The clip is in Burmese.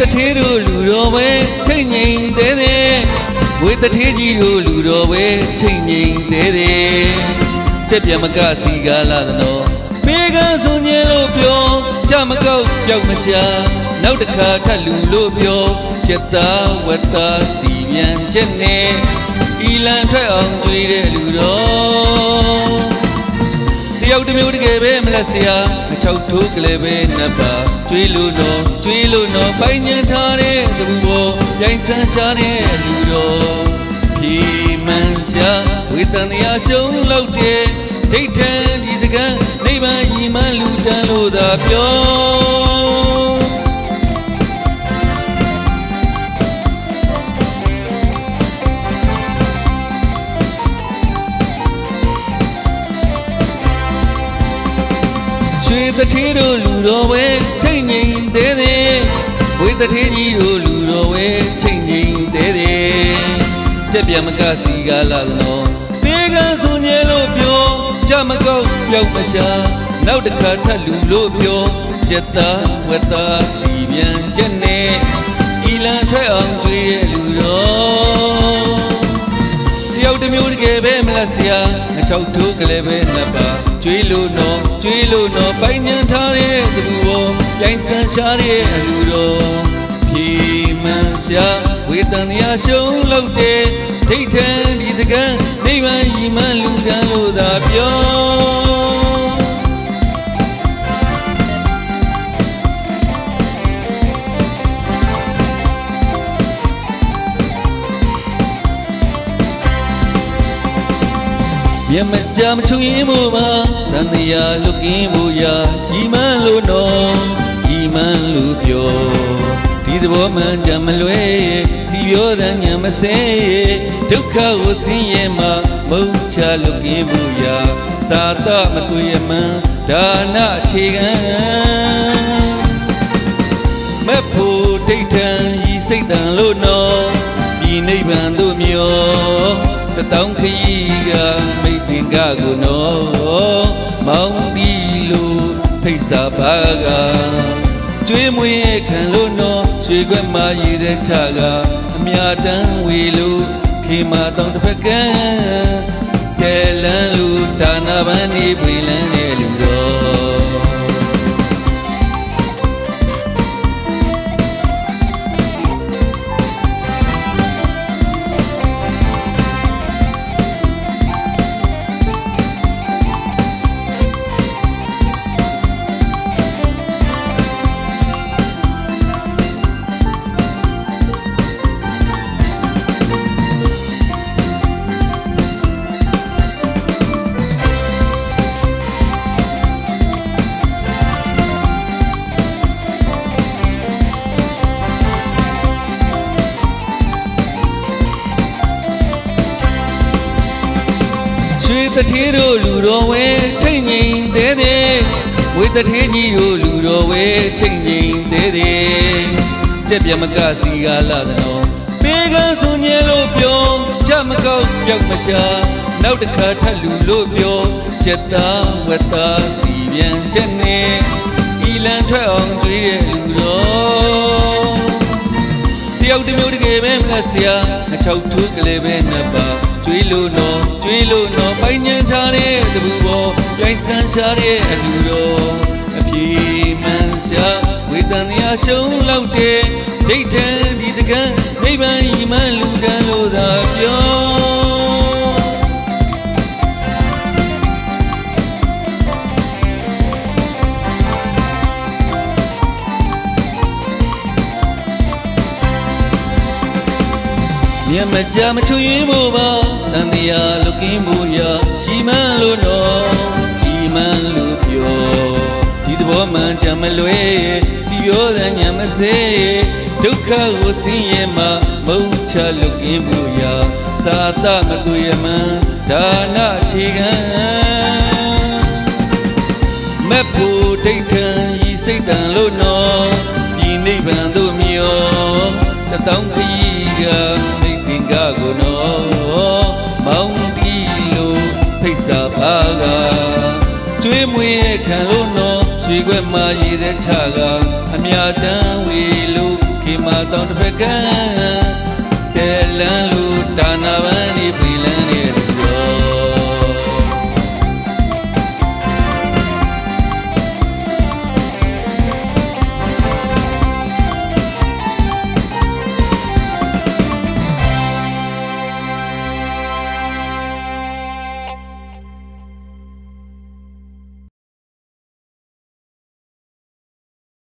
တထေးတို့လူတော်ပဲချိန်ငိမ်သေးသေးဝေတထေးကြီးတို့လူတော်ပဲချိန်ငိမ်သေးသေးကြက်ပြမကစီကားလာသနော်ဘေးကဆိုညင်လို့ပြောကြမကောက်ပြောက်မရှာနောက်တစ်ခါထပ်လူလို့ပြောကျက်သားဝတ်သားစီပြန်ချက်နဲ့ဤလန်ထွက်အောင်ကြွေးတဲ့လူတော်တယောက်တစ်မျိုးတကယ်ပဲမလက်စရာအချောက်ထိုးကလေးပဲနပ်ပါကြွေးလို့နော်ပိုင်ညံထားတဲ့သူဘောရိုင်းဆန်းရှားတဲ့လူတော်ဖြီမှန်ရှာဝေတန်တရားရှုံးလို့တဲ့ဒိဋ္ဌံဒီစကံနိဗ္ဗာန်ဤမှန်လူတန်းလို့သာပြောရွှေတထေးတို့လူတော်ပဲချိန်ငိမ်သေးသေးဝေတထေးကြီးတို့လူတော်ပဲချိန်ငိမ်သေးသေးကြက်ပြမကစီကားလာသနော်ဘေးကဆိုညဲလို့ပြောကြမကောက်ပြောက်မရှာနောက်တစ်ခါထပ်လူလို့ပြောကျက်သားဝတ်သားစီပြန်ချက်နဲ့ဤလန်ထွက်အောင်ကြွေးရဲ့လူတော်တယောက်တစ်မျိုးတကယ်ပဲမလက်စရာအချောက်ထိုးကလေးပဲနပ်ပါကြွေးလို့နော်ပိုင်ညံထားတဲ့သူဘောရိုင်းဆန်းရှားတဲ့လူတော်ဖြီမှန်ရှာဝေတန်တရားရှုံးလို့တဲ့ဒိဋ္ဌံဒီစကံနိဗ္ဗာန်ဤမှန်လူတန်းလို့သာပြောမြမကြမချုံရင်မို့ပါတန်တရားလွတ်ကင်းဖို့ရာရီမန်းလို့နော်ရီမန်းလို့ပြောဒီသဘောမှန်ကြမလွဲစီပြောတဲ့ညမစဲဒုက္ခကိုဆင်းရဲမှာမုတ်ချလွတ်ကင်းဖို့ရာသာတမတွေ့မှန်ဒါနအခြေခံမဖို့ဒိဋ္ဌံဤစိတ်တန်လို့နော်ဒီနိဗ္ဗာန်သို့မျောတတောင်းခရီးကမိတ်ပင်ကကိုနော်မောင်းဒီလိုဖိတ်စာပါကကျွေးမွေးခံလို့နော်ရွှေခွက်မှာရည်တဲ့ချကအမြတမ်းဝေလို့ခေမာတောင်တစ်ဖက်ကကဲလန်းလူဒါနာပန်းနေပွေလန်းတဲ့လူတော်ရွှေတထေးတို့လူတော်ဝဲချိန်ငိမ်သေးသေးဝေတထေးကြီးတို့လူတော်ဝဲချိန်ငိမ်သေးသေးကြက်ပြမကစီကားလာသနော်ဘေးကဆိုညဲလို့ပြောကြမကောက်ပြောက်မရှာနောက်တစ်ခါထပ်လူလို့ပြောကျက်သားဝတ်သားစီပြန်ချက်နဲ့ဤလန်ထွက်အောင်ကြွေးရဲ့လူတော်တယောက်တစ်မျိုးတကယ်ပဲမလက်စရာအချောက်ထိုးကလေးပဲနပ်ပါကျွေးလို့နော်ပိုင်ညံထားတဲ့သူဘောရိုင်းဆန်းရှားတဲ့အလူတော်အဖြေမှန်ရှာဝေတန်တရားရှုံးလို့တဲ့ဒိဋ္ဌံဒီစကံနိဗ္ဗာန်ဤမှန်လူတန်းလို့သာပြောမြမကြမချုံရင်မို့ပါတန်တရားလွတ်ကင်းဖို့ရာရီမန်းလို့နော်ရီမန်းလို့ပြောဒီသဘောမှန်ကြမလွဲစီပြောတဲ့ညမစဲဒုက္ခကိုဆင်းရဲမှာမုတ်ချလွတ်ကင်းဖို့ရာသာတမတွေ့မှန်ဒါနအခြေခံမဖို့ဒိဋ္ဌံဤစိတ်တန်လို့နော်ဒီနိဗ္ဗာန်သို့မျောတတောင်းခရီးကကကိုနော်မောင်းဒီလိုဖိတ်စာပါကကျွေးမွေးခံလို့နော်ရွှေခွက်မှာရည်တဲ့ချကအမြတမ်းဝေလို့ခေ မှာတောင်းတစ်ဖက်ကတဲလန်းလူဒါနာပန်းဒီပြည်လန်း